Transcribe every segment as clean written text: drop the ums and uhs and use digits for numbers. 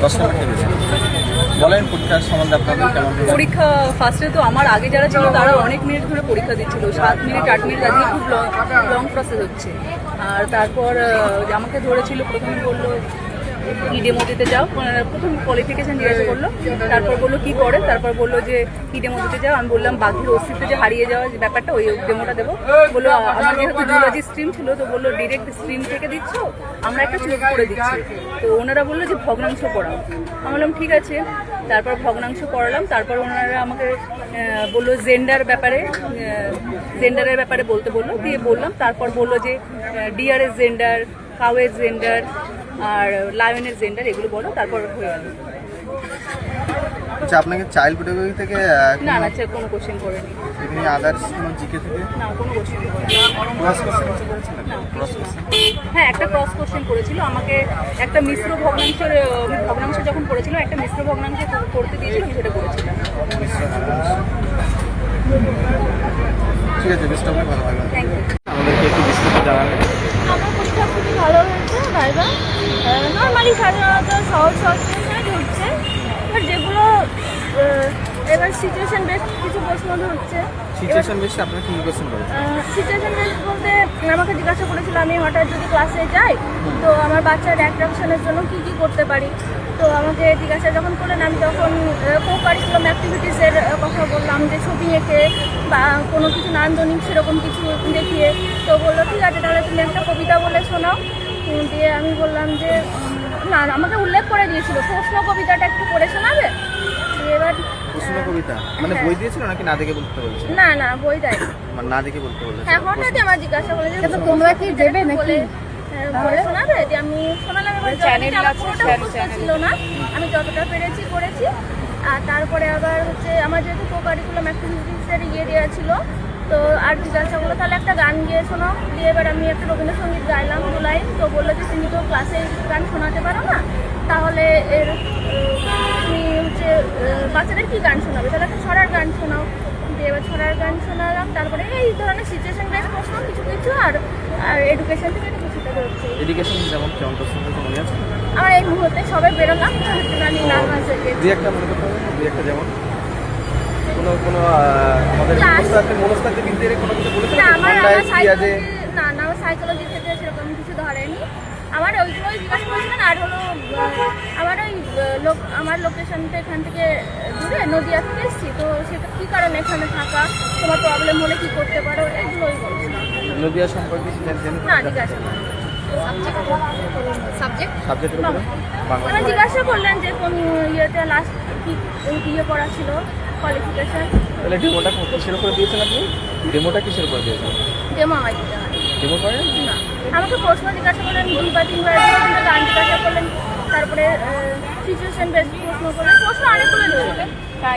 10 নম্বর টেবিলে। বলেন পরীক্ষার সম্বন্ধে আপনাদের কেমন? পরীক্ষা ফার্স্টে তো আমার আগে যারা ছিল তারা অনেক মিনিট ধরে পরীক্ষা দিচ্ছিল, 7 মিনিট 8 মিনিট, আজকে খুব লং প্রসেস হচ্ছে। আর তারপর আমাকে ধরেছিল, প্রথমে বললো কি ডেমো দিতে যাও, প্রথম কোয়ালিফিকেশন জিজ্ঞাসা করলো, তারপর বললো কি করে, তারপর বললো যে কি ডেমো দিতে যাও। আমি বললাম বাঘের অস্তিত্ব যে হারিয়ে যাওয়া যে ব্যাপারটা, ওই ডেমোটা দেবো। বললো আমার যেহেতু জুলজি স্ট্রিম ছিল, তো বললো ডিরেক্ট স্ট্রিম থেকে দিচ্ছ, আমরা একটা চুজ করে দিচ্ছি। তো ওনারা বললো যে ভগ্নাংশ পড়াও। আমি বললাম ঠিক আছে। তারপর ভগ্নাংশ পড়ালাম। তারপর ওনারা আমাকে বললো জেন্ডারের ব্যাপারে বলতে বললো, দিয়ে বললাম। তারপর বললো যে ডিয়ারের জেন্ডার, কাউয়ের জেন্ডার আর লায়নের জেন্ডার, এগুলো বলো। তারপর হয়ে গেল। আচ্ছা, আপনাকে চাইল্ড পেডাগোজি থেকে না কোনো কোশ্চেন করেনি। এমনি আদার্স কোনো জিকে থেকে না কোনো কোশ্চেন করেনি। ক্রস কোশ্চেন কিছু করেছিলেন? ক্রস কোশ্চেন, হ্যাঁ একটা ক্রস কোশ্চেন করেছিল আমাকে। একটা মিশ্র ভগ্নাংশ যখন করেছিলাম, একটা মিশ্র ভগ্নাংশ করতে দিয়েছিল, আমি সেটা করেছিলাম। ঠিক আছে, বেস্ট অফ লাক, ভালো থাকবেন। Thank you. আমাদেরকে একটু বিস্তারিত জানাবেন। আমার পরীক্ষা খুবই ভালো হয়েছে। ভাইবা নর্মালি সাধারণত সহজ প্রশ্নই ঢুকছে, এবার যেগুলো এবার সিচুয়েশন বেস কিছু প্রশ্ন ধরছে। সিচুয়েশন বেসে আপনারা কি কোশ্চেন করেছেন? সিচুয়েশন বেস বলতে আমাকে জিজ্ঞাসা করেছিল আমি হঠাৎ যদি ক্লাসে যাই তো আমার বাচ্চার অ্যাট্রাকশনের জন্য কী কী করতে পারি। তো আমাকে জিজ্ঞাসা যখন করলেন, আমি তখন কো কারিকুলাম অ্যাক্টিভিটিসের কথা বললাম, যে ছবি এঁকে বা কোনো কিছু নান্দনিক সেরকম কিছু দেখিয়ে। তো বললো ঠিক আছে, তাহলে তুমি একটা কবিতা বলে শোনাও। দিয়ে আমি বললাম যে না, আমাকে উল্লেখ করে দিয়েছিল প্রশ্ন কবিতাটা একটু পড়ে শোনাবে। এবার প্রশ্ন কবিতা মানে বই দিয়েছিল নাকি না দেখে বলতে বলেছে? না বই দেয়, মানে না দেখে বলতে বলেছে। হ্যাঁ হঠাৎই আমার জিজ্ঞাসা করে যে তোমরা কি দেবে নাকি বলে শোনাবে। যে আমি শোনালাম, এবার পুরোটা মুখস্থ ছিল না, আমি যতটা পেরেছি করেছি। আর তারপরে আবার হচ্ছে আমার যেহেতু কো কারিকুলাম অ্যাক্টিভিটিসের দেওয়া ছিল, তো আর জিজ্ঞাসা করলো তাহলে একটা গান গিয়ে শোনাও। দিয়ে এবার আমি একটা রবীন্দ্রসঙ্গীত গাইলাম 2 লাইন। তো বললো যে তুমি তো ক্লাসে গান শোনাতে পারো না, তাহলে তুমি হচ্ছে বাচ্চাদের কী গান শোনাবে, তাহলে একটা ছড়ার গান শোনাও। দিয়ে এবার ছড়ার গান শোনালাম। তারপরে এই ধরনের সিচুয়েশন বেস প্রশ্ন কিছু আর এডুকেশন থেকে একটু কিছুটা ধরছি। এডুকেশন যেমন কেমন প্রশ্ন মনে আছে? আমার এই মুহূর্তে সবাই বেরোলাম, একটুখানি নার্ভাস হয়ে গেছি। দুই একটা মনে করতে হবে, দুই একটা যেমন কোনো আমাদের মনস্তাত্ত্বিক দিক দিয়ে কোনো কিছু বলেছে? না আমার সাইকোলজি থেকে সেরকম কিছু ধরেনি। আমার ওইগুলোই জিজ্ঞাসা করেছিলেন। আর হলো আমার ওই আমার লোকেশনটা এখান থেকে দূরে, নদিয়া থেকে এসেছি, তো সেটা কী কারণে এখানে থাকা, তোমার প্রবলেম হলে কী করতে পারো, এগুলোই বলছিলাম। নদিয়া সম্পর্কে না জিজ্ঞাসা সাবজেক্ট বাংলা। এবার জিজ্ঞাসা করলেন যে কোন ইয়েতে লাস্ট কী করা ছিল কোয়ালিফিকেশন। তাহলে ডেমোটা কিসের উপরে দিয়েছেন আপনি? ডেমোটা কিসের উপরে দিয়েছেন? ডেমো আমার দিতে হয় ডেমো করেন না। আমাকে প্রশ্ন জিজ্ঞাসা করলেন 2 বা 3 বার, গান জিজ্ঞাসা করলেন, তারপরে সিচুয়েশন বেস প্রশ্ন করলেন। প্রশ্ন অনেকগুলো রয়েছে,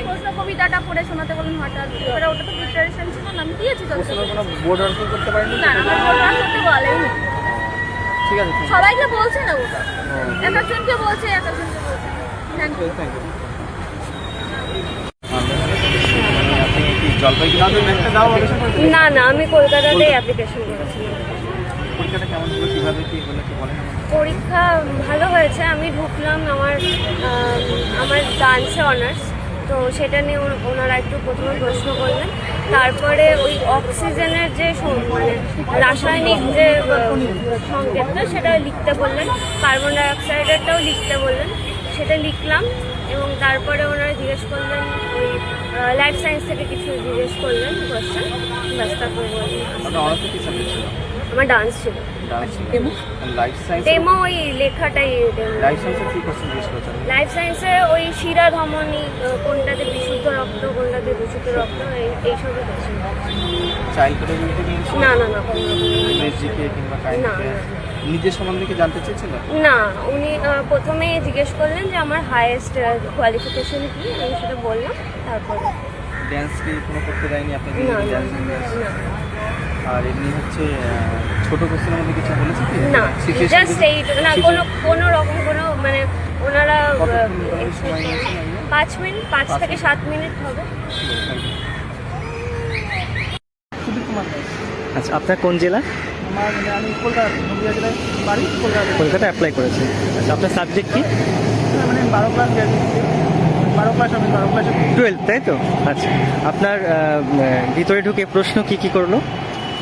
প্রশ্ন কবিতাটা পড়ে শোনাতে বলেন হঠাৎ। এবার ওটা তো প্রিপারেশন ছিল না, আমি দিয়েছি তো। কোনো বোর্ড আনসার করতে পারেন না আমার বলার করতে বলেনি। ঠিক আছে, সবাইকে বলছে না, ওটা এক একজনকে বলছে, এক একজনকে বলছে। Thank you. Thank you. আপনি কি জলপাইগুড়ি একটা দাও? না আমি কলকাতাতে অ্যাপ্লিকেশন করেছিলাম। পরীক্ষাটা কেমন ছিল, কীভাবে কী হলো কি বলেন? পরীক্ষা ভালো হয়েছে। আমি ঢুকলাম, আমার ডান্সে অনার্স, তো সেটা নিয়ে ওনারা একটু প্রথমে প্রশ্ন করলেন। তারপরে ওই অক্সিজেনের যে মানে রাসায়নিক যে সংকেতটা সেটা লিখতে বললেন, কার্বন ডাইঅক্সাইডেরটাও লিখতে বললেন, সেটা লিখলাম। এবং তারপরে ওনারা জিজ্ঞেস করলেন ওই লাইফ সায়েন্স থেকে কিছু জিজ্ঞেস করলেন কোয়েশ্চেন, ব্যাস তারপরে বললেন। আপনার অনার্স কি সাবজেক্ট ছিল? আমার ডান্স ছিল। লাইফ সায়েন্স ডেমো ওই লেখাটাই লাইফ সায়েন্সের কি কোশ্চেন জিজ্ঞেস করেছেন? লাইফ সায়েন্সে ওই শিরা ধমনী, কোনটাতে বিশুদ্ধ রক্ত, কোনটাতে দূষিত রক্ত, এইসবের কোশ্চেন। চাইল্ড পেডাগোজি থেকে না জিকে কিংবা কাইন্ডকে নিজের সম্বন্ধে কি জানতে চেয়েছিলেন? না, উনি প্রথমে জিজ্ঞেস করলেন যে আমার হাইয়েস্ট কোয়ালিফিকেশন কি, আমি সেটা বললাম। তারপরে ড্যান্স কি কোনো করতে দেয়নি আপনাকে? না। আর এমনি হচ্ছে ছোট কোশ্চেনের মধ্যে কিছু বলেছে কি? না, জাস্ট এই না, কোনো রকম কোনো মানে ওনারা 5 মিনিট 5 থেকে 7 মিনিট হবে। আচ্ছা, আপনার কোন জেলা? আমি কলকাতা নদিয়া জেলায় বাড়ি কলকাতা কলকাতা অ্যাপ্লাই করেছেন। আচ্ছা, আপনার সাবজেক্ট কি? 12 ক্লাস গ্র্যাজুয়েট, 12 ক্লাসে 12, তাই তো? আচ্ছা, আপনার ভিতরে ঢুকে প্রশ্ন কি করলো?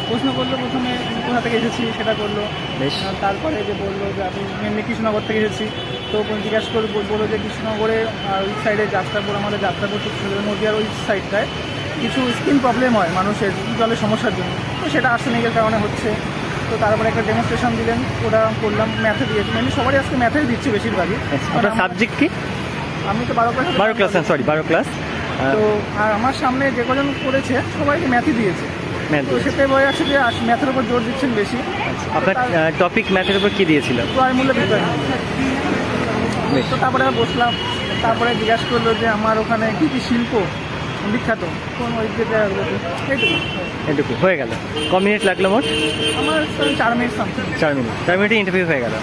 প্রশ্ন করলো, প্রথমে কোথা থেকে এসেছি সেটা করলো। বেশ। তারপরে যে বললো যে আমি মেনলি কৃষ্ণনগর থেকে এসেছি, তো জিজ্ঞাসা করে বললো যে কৃষ্ণনগরে আর ওই সাইডে যাত্রাপুর, আমাদের যাত্রাপুর নদিয়ার ওই সাইডটায় কিছু স্কিন প্রবলেম হয় মানুষের জলের সমস্যার জন্য, তো সেটা আর্সেনিকের কারণে হচ্ছে। তো তারপরে একটা ডেমনস্ট্রেশন দিলেন, ওটা করলাম, ম্যাথে দিয়েছি, মেনলি সবারই আজকে ম্যাথেই দিচ্ছে বেশিরভাগই। আপনার সাবজেক্ট কি? আমি তো 12 ক্লাস, সরি 12 ক্লাস। তো আর আমার সামনে যে কজন করেছে সবাইকে ম্যাথই দিয়েছে, তো সেটাই বলে আছে যে ম্যাথের উপর জোর দিচ্ছেন বেশি। আপনার টপিক ম্যাথের উপর কি দিয়েছিল? ক্রয় মূল্য বিক্রয় মূল্য। তো তারপরে বসলাম, তারপরে জিজ্ঞাসা করলো যে আমার ওখানে কী কী শিল্প বিখ্যাত, কোন ওই যে জায়গাগুলোতে। এটুকু হয়ে গেল। ক মিনিট লাগলো মোট? আমার 4 মিনিট সামথিং। 4 মিনিট। 4 মিনিটে ইন্টারভিউ হয়ে গেল।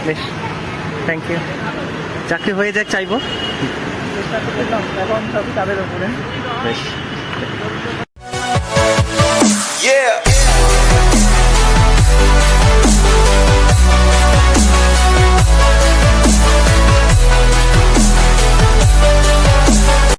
বেশ, থ্যাংক ইউ। চাকরি হয়ে যাক চাইবো। চেষ্টা করলাম, এখন সবই তাদের ওপরে। বেশ।